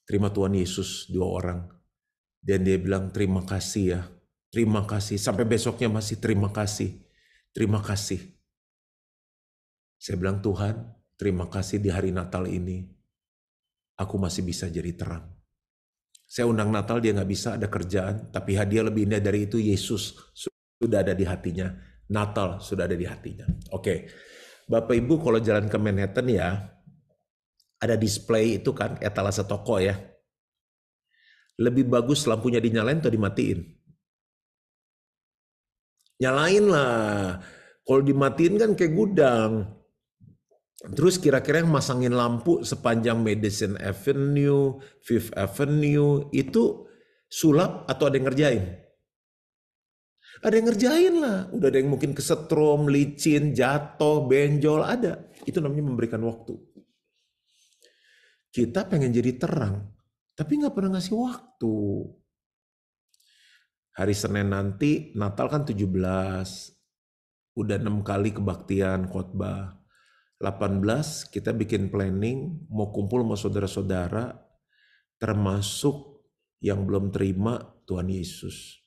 Terima Tuhan Yesus 2 orang. Dan dia bilang terima kasih ya. Terima kasih. Sampai besoknya masih terima kasih. Terima kasih. Saya bilang Tuhan, terima kasih di hari Natal ini. Aku masih bisa jadi terang. Saya undang Natal, dia nggak bisa, ada kerjaan. Tapi hadiah lebih indah dari itu, Yesus sudah ada di hatinya. Natal sudah ada di hatinya. Oke. Bapak Ibu kalau jalan ke Manhattan ya, ada display itu kan, etalase toko ya. Lebih bagus lampunya dinyalain atau dimatiin? Nyalain lah. Kalau dimatiin kan kayak gudang. Terus kira-kira yang masangin lampu sepanjang Madison Avenue, Fifth Avenue, itu sulap atau ada yang ngerjain? Ada yang ngerjain lah. Udah ada yang mungkin kesetrum, licin, jatuh, benjol, ada. Itu namanya memberikan waktu. Kita pengen jadi terang, tapi nggak pernah ngasih waktu. Hari Senin nanti, Natal kan 17. Udah 6 kali kebaktian khotbah. 18 kita bikin planning mau kumpul sama saudara-saudara termasuk yang belum terima Tuhan Yesus.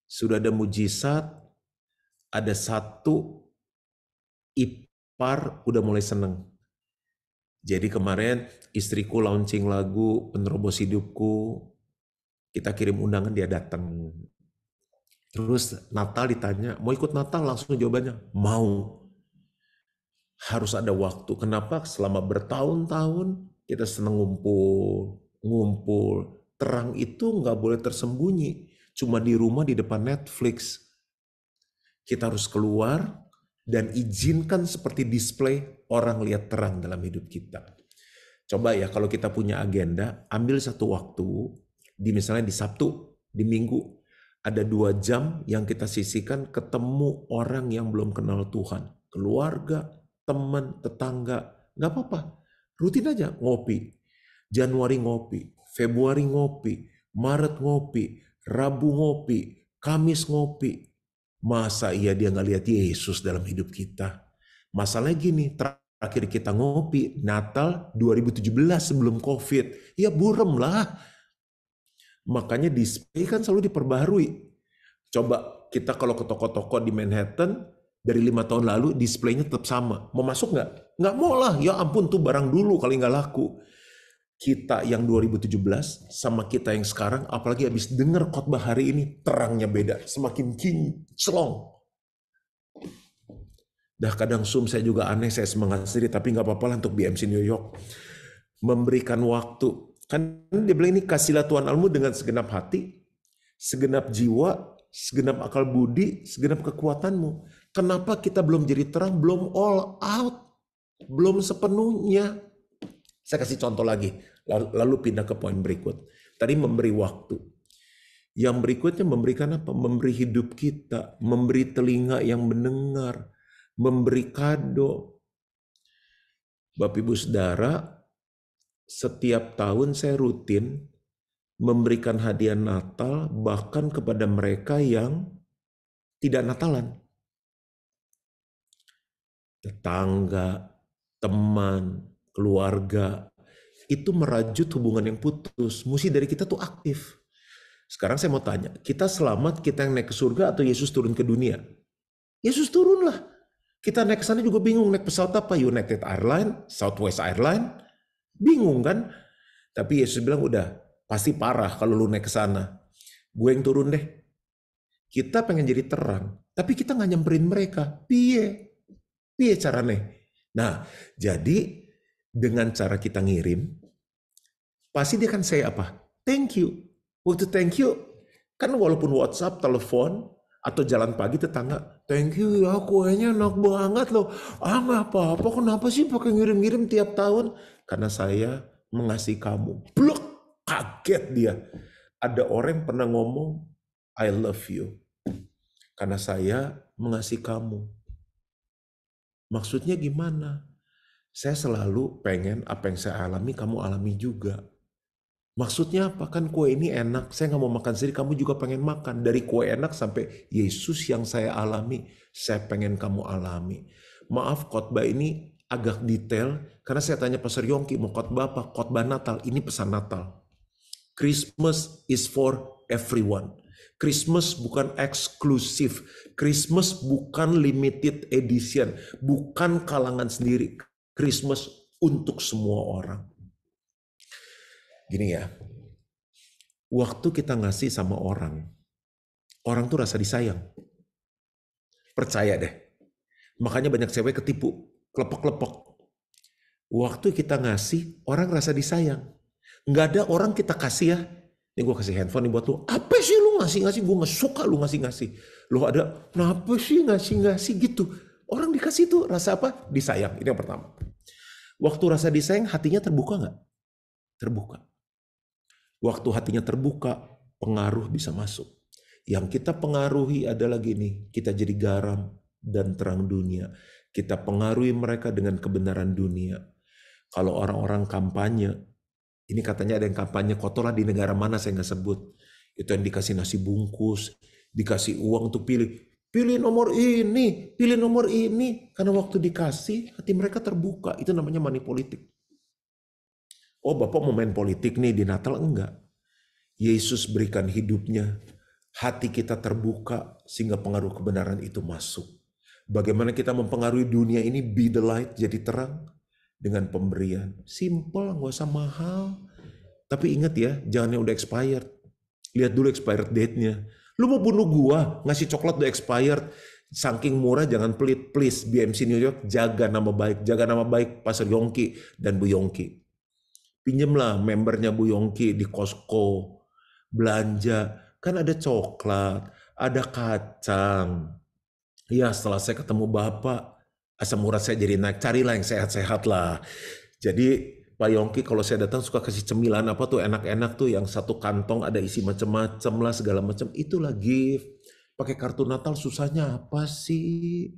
Sudah ada mujizat, ada 1 ipar udah mulai seneng. Jadi kemarin istriku launching lagu Penerobos Hidupku, kita kirim undangan dia datang. Terus Natal ditanya, mau ikut Natal? Langsung jawabannya, mau. Harus ada waktu. Kenapa? Selama bertahun-tahun kita senang ngumpul. Terang itu nggak boleh tersembunyi. Cuma di rumah di depan Netflix. Kita harus keluar dan izinkan seperti display orang lihat terang dalam hidup kita. Coba ya kalau kita punya agenda, ambil satu waktu, misalnya di Sabtu, di Minggu, ada 2 jam yang kita sisihkan ketemu orang yang belum kenal Tuhan. Keluarga, teman, tetangga, nggak apa-apa. Rutin aja ngopi. Januari ngopi, Februari ngopi, Maret ngopi, Rabu ngopi, Kamis ngopi. Masa iya dia nggak lihat Yesus dalam hidup kita? Masalahnya gini, terakhir kita ngopi, Natal 2017 sebelum COVID. Ya burem lah. Makanya display kan selalu diperbaharui. Coba kita kalau ke toko-toko di Manhattan, dari 5 tahun lalu displaynya tetap sama. Mau masuk nggak? Nggak mau lah. Ya ampun tuh barang dulu kali nggak laku. Kita yang 2017 sama kita yang sekarang, apalagi habis dengar khotbah hari ini, terangnya beda. Semakin kinclong. Dah kadang Zoom saya juga aneh, saya semangat sendiri, tapi nggak apa-apa lah untuk BMC New York. Memberikan waktu. Kan dia bilang ini kasihlah Tuhan Allahmu dengan segenap hati, segenap jiwa, segenap akal budi, segenap kekuatanmu. Kenapa kita belum jadi terang, belum all out, belum sepenuhnya? Saya kasih contoh lagi, lalu pindah ke poin berikut. Tadi memberi waktu. Yang berikutnya memberikan apa? Memberi hidup kita, memberi telinga yang mendengar, memberi kado. Bapak Ibu Saudara, setiap tahun saya rutin memberikan hadiah Natal bahkan kepada mereka yang tidak Natalan. Tetangga, teman, keluarga, itu merajut hubungan yang putus. Mesti dari kita tuh aktif. Sekarang saya mau tanya, kita selamat, kita yang naik ke surga atau Yesus turun ke dunia? Yesus turun lah. Kita naik ke sana juga bingung, naik pesawat apa? United Airlines, Southwest Airlines, bingung kan? Tapi Yesus bilang udah, pasti parah kalau lu naik ke sana. Gue yang turun deh. Kita pengen jadi terang, tapi kita nggak nyamperin mereka. Piye caranya? Nah, jadi dengan cara kita ngirim, pasti dia akan say apa? Thank you. Waktu thank you, kan walaupun WhatsApp, telepon, atau jalan pagi tetangga, thank you ya kuenya enak banget loh. Nggak apa-apa, kenapa sih pakai ngirim-ngirim tiap tahun? Karena saya mengasihi kamu. Blok, kaget dia. Ada orang yang pernah ngomong, I love you. Karena saya mengasihi kamu. Maksudnya gimana? Saya selalu pengen apa yang saya alami, kamu alami juga. Maksudnya apa? Kan kue ini enak, saya nggak mau makan sendiri, kamu juga pengen makan. Dari kue enak sampai Yesus yang saya alami, saya pengen kamu alami. Maaf, khotbah ini agak detail, karena saya tanya Pastor Yongki, mau khotbah apa? Khotbah Natal, ini pesan Natal. Christmas is for everyone. Christmas bukan eksklusif. Christmas bukan limited edition. Bukan kalangan sendiri. Christmas untuk semua orang. Gini ya, waktu kita ngasih sama orang tuh rasa disayang. Percaya deh. Makanya banyak cewek ketipu, klepek-klepek. Waktu kita ngasih, orang rasa disayang. Nggak ada orang kita kasih ya, ini gue kasih handphone nih buat lu. Apa sih lu ngasih-ngasih? Gue nggak suka lu ngasih-ngasih. Lu ada, kenapa sih ngasih-ngasih gitu? Orang dikasih tuh rasa apa? Disayang. Ini yang pertama. Waktu rasa disayang, hatinya terbuka nggak? Terbuka. Waktu hatinya terbuka, pengaruh bisa masuk. Yang kita pengaruhi adalah gini, kita jadi garam dan terang dunia. Kita pengaruhi mereka dengan kebenaran dunia. Kalau orang-orang kampanye, ini katanya ada yang kampanye kotor lah di negara mana saya nggak sebut. Itu yang dikasih nasi bungkus, dikasih uang untuk pilih. Pilih nomor ini, pilih nomor ini. Karena waktu dikasih, hati mereka terbuka. Itu namanya money politik. Oh Bapak mau main politik nih di Natal? Enggak. Yesus berikan hidupnya. Hati kita terbuka sehingga pengaruh kebenaran itu masuk. Bagaimana kita mempengaruhi dunia ini, be the light, jadi terang. Dengan pemberian. Simple, nggak usah mahal. Tapi ingat ya, jangan yang udah expired. Lihat dulu expired date-nya. Lu mau bunuh gua, ngasih coklat udah expired. Saking murah jangan pelit. Please, BMC New York, jaga nama baik. Jaga nama baik Pastor Yongki dan Bu Yongki. Pinjemlah membernya Bu Yongki di Costco. Belanja. Kan ada coklat, ada kacang. Ya setelah saya ketemu Bapak, asam urat saya jadi naik. Carilah yang sehat-sehat lah. Jadi Pak Yongki kalau saya datang suka kasih cemilan apa tuh enak-enak tuh yang satu kantong ada isi macam-macam lah segala macam. Itulah gift. Pakai kartu Natal susahnya apa sih?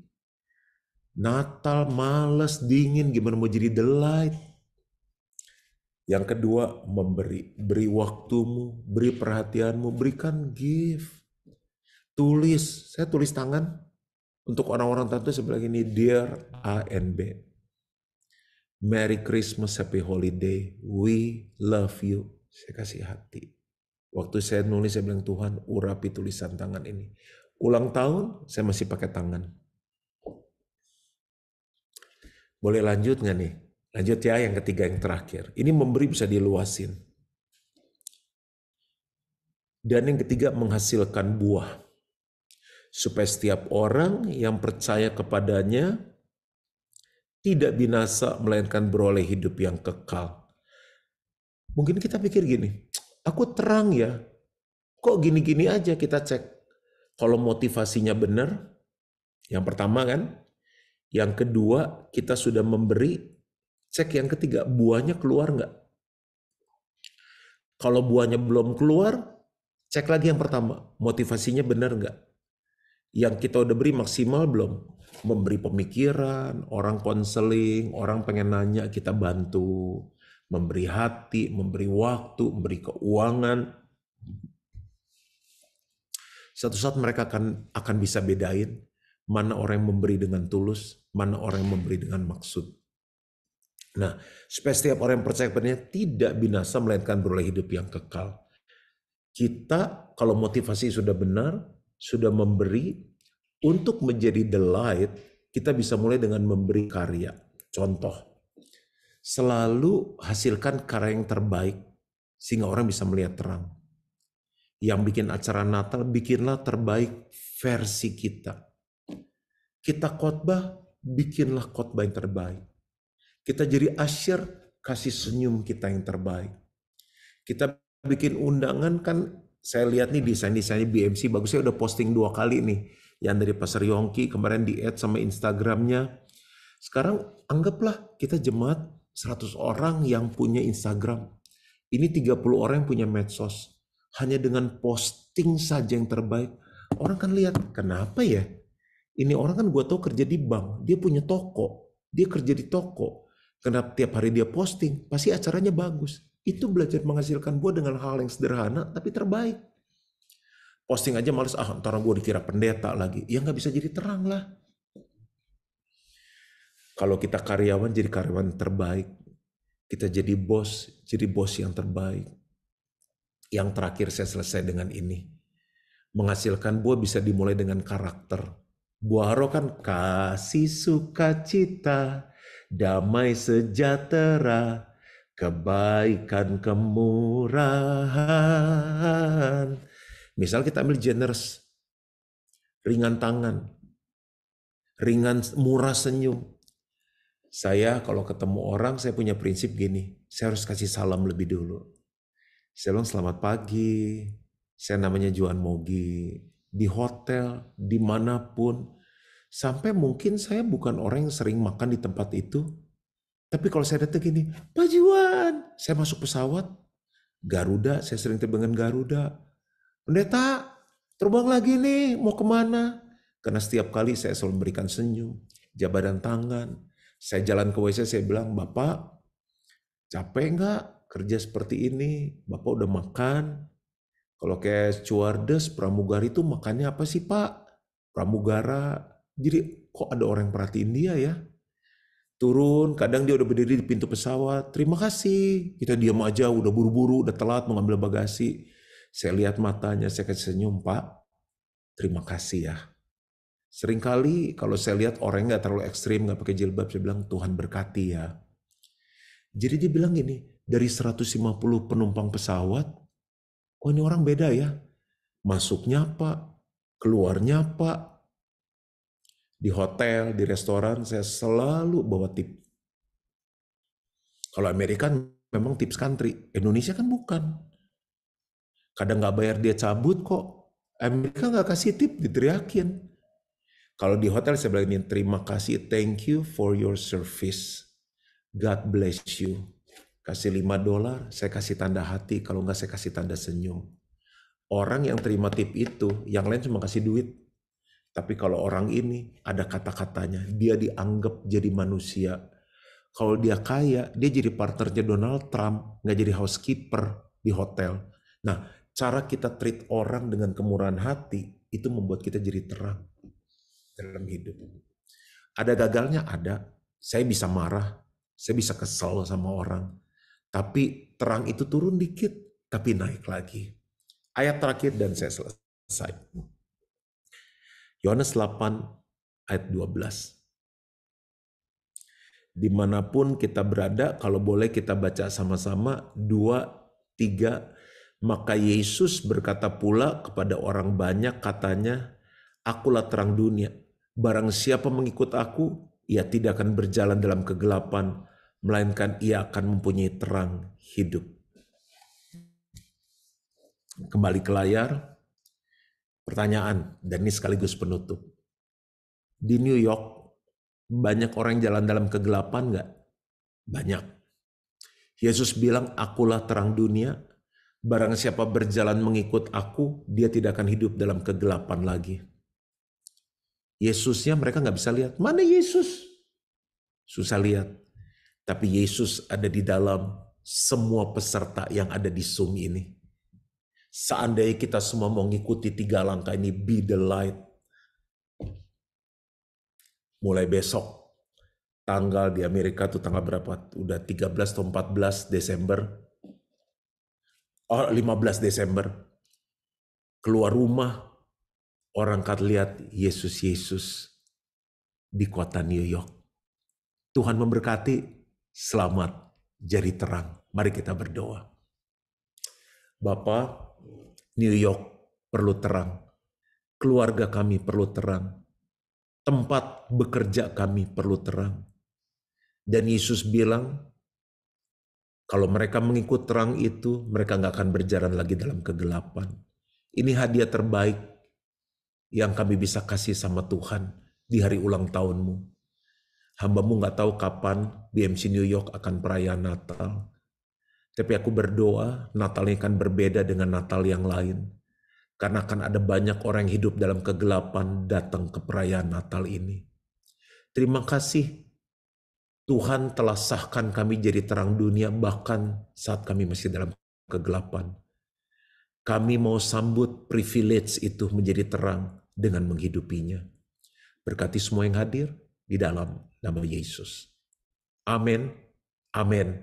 Natal males, dingin, gimana mau jadi delight? Yang kedua, memberi. Beri waktumu, beri perhatianmu, berikan gift. Tulis, saya tulis tangan. Untuk orang-orang tertentu saya bilang ini, Dear A and B. Merry Christmas, Happy Holiday, we love you. Saya kasih hati. Waktu saya nulis, saya bilang, Tuhan urapi tulisan tangan ini. Ulang tahun, saya masih pakai tangan. Boleh lanjut nggak nih? Lanjut ya, yang ketiga, yang terakhir. Ini memberi bisa diluasin. Dan yang ketiga, menghasilkan buah. Supaya setiap orang yang percaya kepadanya tidak binasa, melainkan beroleh hidup yang kekal. Mungkin kita pikir gini, aku terang ya, kok gini-gini aja. Kita cek. Kalau motivasinya benar, yang pertama kan, yang kedua kita sudah memberi, cek yang ketiga, buahnya keluar nggak? Kalau buahnya belum keluar, cek lagi yang pertama, motivasinya benar nggak? Yang kita udah beri maksimal belum? Memberi pemikiran, orang konseling, orang pengen nanya, kita bantu. Memberi hati, memberi waktu, memberi keuangan. Suatu saat mereka akan bisa bedain mana orang yang memberi dengan tulus, mana orang yang memberi dengan maksud. Nah, supaya setiap orang yang percaya kepadanya tidak binasa, melainkan beroleh hidup yang kekal. Kita kalau motivasi sudah benar, sudah memberi, untuk menjadi the light, kita bisa mulai dengan memberi karya. Contoh, selalu hasilkan karya yang terbaik, sehingga orang bisa melihat terang. Yang bikin acara Natal, bikinlah terbaik versi kita. Kita khotbah, bikinlah khotbah yang terbaik. Kita jadi asyir, kasih senyum kita yang terbaik. Kita bikin undangan kan, saya lihat nih desain-desainnya BMC bagus, saya udah posting 2 kali nih. Yang dari Pastor Yongki, kemarin di-add sama Instagramnya. Sekarang anggaplah kita jemaat 100 orang yang punya Instagram. Ini 30 orang yang punya medsos. Hanya dengan posting saja yang terbaik, orang kan lihat, kenapa ya? Ini orang kan gue tahu kerja di bank, dia punya toko, dia kerja di toko. Kenapa tiap hari dia posting? Pasti acaranya bagus. Itu belajar menghasilkan buah dengan hal yang sederhana tapi terbaik. Posting aja males, ntar gue dikira pendeta lagi. Ya nggak bisa jadi terang lah. Kalau kita karyawan, jadi karyawan terbaik. Kita jadi bos yang terbaik. Yang terakhir saya selesai dengan ini. Menghasilkan buah bisa dimulai dengan karakter. Buah roh kan kasih, sukacita, damai sejahtera, kebaikan, kemurahan. Misal kita ambil generous, ringan tangan, ringan, murah senyum. Saya kalau ketemu orang, saya punya prinsip gini, saya harus kasih salam lebih dulu. Saya bilang selamat pagi, saya namanya Juan Mogi, di hotel, dimanapun, sampai mungkin saya bukan orang yang sering makan di tempat itu, tapi kalau saya datang gini, Pak Juan, saya masuk pesawat, Garuda, saya sering terbang dengan Garuda, pendeta, terbang lagi nih, mau kemana? Karena setiap kali saya selalu memberikan senyum, jabatan tangan. Saya jalan ke WC, saya bilang, Bapak, capek nggak kerja seperti ini? Bapak udah makan? Kalau kayak stewardess, pramugari itu makannya apa sih Pak? Pramugara. Jadi kok ada orang yang perhatiin dia ya? Turun, kadang dia udah berdiri di pintu pesawat. Terima kasih. Kita diam aja, udah buru-buru, udah telat mau ngambil bagasi. Saya lihat matanya, saya kasih senyum, Pak. Terima kasih ya. Seringkali kalau saya lihat orang nggak terlalu ekstrim, nggak pakai jilbab, saya bilang Tuhan berkati ya. Jadi dia bilang gini, dari 150 penumpang pesawat, oh ini orang beda ya. Masuknya apa, keluarnya apa. Di hotel, di restoran, saya selalu bawa tip. Kalau Amerika memang tips country, Indonesia kan bukan. Kadang nggak bayar dia cabut kok. Amerika nggak kasih tip, diteriakin. Kalau di hotel saya bilang ini, terima kasih, thank you for your service. God bless you. Kasih $5, saya kasih tanda hati, kalau enggak saya kasih tanda senyum. Orang yang terima tip itu, yang lain cuma kasih duit. Tapi kalau orang ini ada kata-katanya, dia dianggap jadi manusia. Kalau dia kaya, dia jadi partnernya Donald Trump, nggak jadi housekeeper di hotel. Nah, cara kita treat orang dengan kemurahan hati, itu membuat kita jadi terang dalam hidup. Ada gagalnya? Ada. Saya bisa marah, saya bisa kesal sama orang. Tapi terang itu turun dikit, tapi naik lagi. Ayat terakhir dan saya selesai. Yohanes 8 ayat 12. Dimanapun kita berada, kalau boleh kita baca sama-sama, 2, 3. Maka Yesus berkata pula kepada orang banyak, katanya, akulah terang dunia. Barang siapa mengikut aku, ia tidak akan berjalan dalam kegelapan, melainkan ia akan mempunyai terang hidup. Kembali ke layar, pertanyaan, dan ini sekaligus penutup. Di New York, banyak orang jalan dalam kegelapan nggak? Banyak. Yesus bilang, akulah terang dunia, barang siapa berjalan mengikut aku, dia tidak akan hidup dalam kegelapan lagi. Yesusnya mereka nggak bisa lihat. Mana Yesus? Susah lihat. Tapi Yesus ada di dalam semua peserta yang ada di Zoom ini. Seandainya kita semua mau ngikuti 3 langkah ini, be the light. Mulai besok, tanggal di Amerika tuh tanggal berapa? Udah 13 atau 14 Desember. 15 Desember. Keluar rumah, orang akan lihat Yesus di kota New York. Tuhan memberkati, selamat, jadi terang. Mari kita berdoa. Bapa, New York perlu terang. Keluarga kami perlu terang. Tempat bekerja kami perlu terang. Dan Yesus bilang, kalau mereka mengikut terang itu, mereka nggak akan berjalan lagi dalam kegelapan. Ini hadiah terbaik yang kami bisa kasih sama Tuhan di hari ulang tahunmu. Hambamu nggak tahu kapan BMC New York akan perayaan Natal. Tapi aku berdoa Natalnya akan berbeda dengan Natal yang lain. Karena akan ada banyak orang yang hidup dalam kegelapan datang ke perayaan Natal ini. Terima kasih Tuhan telah sahkan kami jadi terang dunia bahkan saat kami masih dalam kegelapan. Kami mau sambut privilege itu menjadi terang dengan menghidupinya. Berkati semua yang hadir di dalam nama Yesus. Amin. Amin.